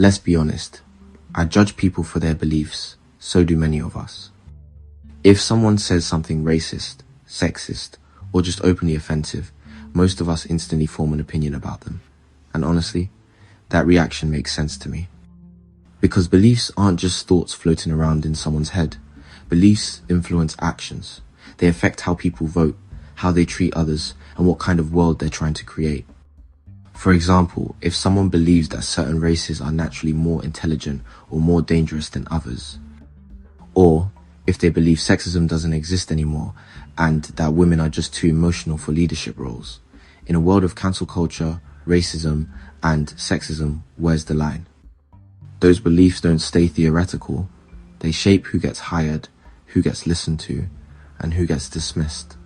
Let's be honest, I judge people for their beliefs, so do many of us. If someone says something racist, sexist, or just openly offensive, most of us instantly form an opinion about them. And honestly, that reaction makes sense to me. Because beliefs aren't just thoughts floating around in someone's head. Beliefs influence actions. They affect how people vote, how they treat others, and what kind of world they're trying to create. For example, if someone believes that certain races are naturally more intelligent or more dangerous than others, or if they believe sexism doesn't exist anymore and that women are just too emotional for leadership roles, in a world of cancel culture, racism, and sexism, where's the line? Those beliefs don't stay theoretical. They shape who gets hired, who gets listened to, and who gets dismissed.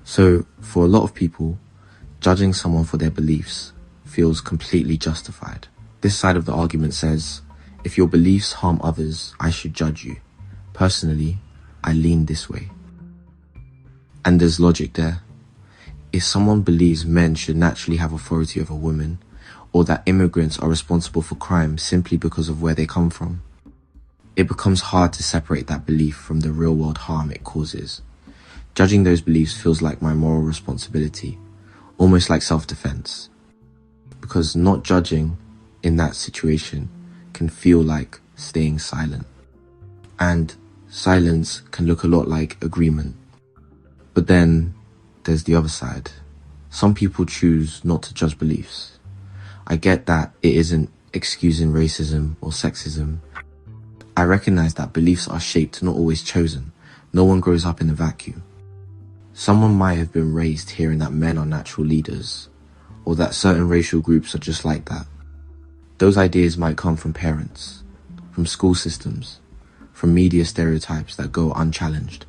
So, for a lot of people, judging someone for their beliefs feels completely justified. This side of the argument says, if your beliefs harm others, I should judge you. Personally, I lean this way. And there's logic there. If someone believes men should naturally have authority over women, or that immigrants are responsible for crime simply because of where they come from, it becomes hard to separate that belief from the real-world harm it causes. Judging those beliefs feels like my moral responsibility, almost like self-defense. Because not judging in that situation can feel like staying silent. And silence can look a lot like agreement. But then there's the other side. Some people choose not to judge beliefs. I get that it isn't excusing racism or sexism. I recognize that beliefs are shaped, not always chosen. No one grows up in a vacuum. Someone might have been raised hearing that men are natural leaders, or that certain racial groups are just like that. Those ideas might come from parents, from school systems, from media stereotypes that go unchallenged.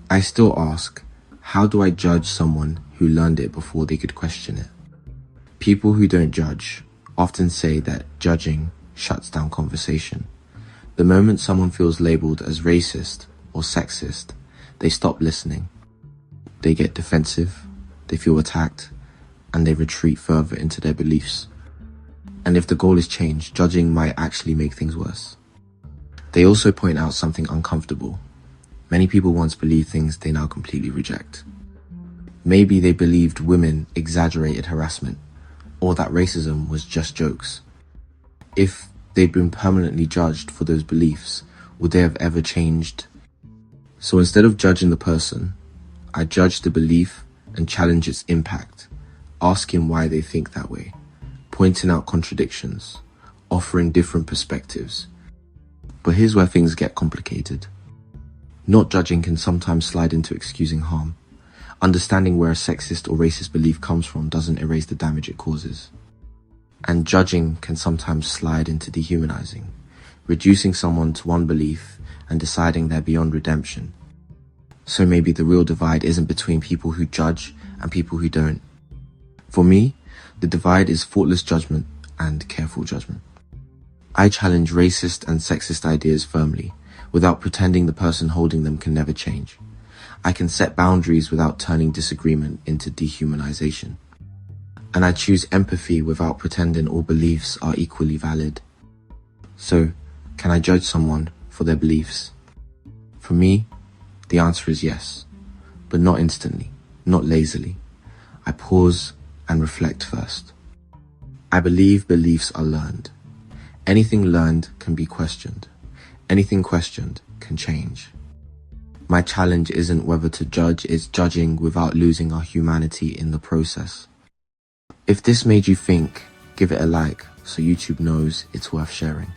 I still ask, how do I judge someone who learned it before they could question it? People who don't judge often say that judging shuts down conversation. The moment someone feels labeled as racist or sexist, they stop listening. They get defensive, they feel attacked, and they retreat further into their beliefs. And if the goal is change, judging might actually make things worse. They also point out something uncomfortable. Many people once believed things they now completely reject. Maybe they believed women exaggerated harassment, or that racism was just jokes. If they'd been permanently judged for those beliefs, would they have ever changed? So instead of judging the person, I judge the belief and challenge its impact, asking why they think that way, pointing out contradictions, offering different perspectives. But here's where things get complicated. Not judging can sometimes slide into excusing harm. Understanding where a sexist or racist belief comes from doesn't erase the damage it causes. And judging can sometimes slide into dehumanizing, reducing someone to one belief and deciding they're beyond redemption. So maybe the real divide isn't between people who judge and people who don't. For me, the divide is thoughtless judgment and careful judgment. I challenge racist and sexist ideas firmly, without pretending the person holding them can never change. I can set boundaries without turning disagreement into dehumanization. And I choose empathy without pretending all beliefs are equally valid. So, can I judge someone for their beliefs? For me, the answer is yes, but not instantly, not lazily. I pause and reflect first. I believe beliefs are learned. Anything learned can be questioned. Anything questioned can change. My challenge isn't whether to judge, it's judging without losing our humanity in the process. If this made you think, give it a like so YouTube knows it's worth sharing.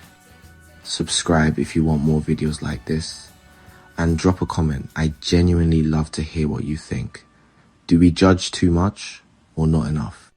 Subscribe if you want more videos like this. And drop a comment. I genuinely love to hear what you think. Do we judge too much or not enough?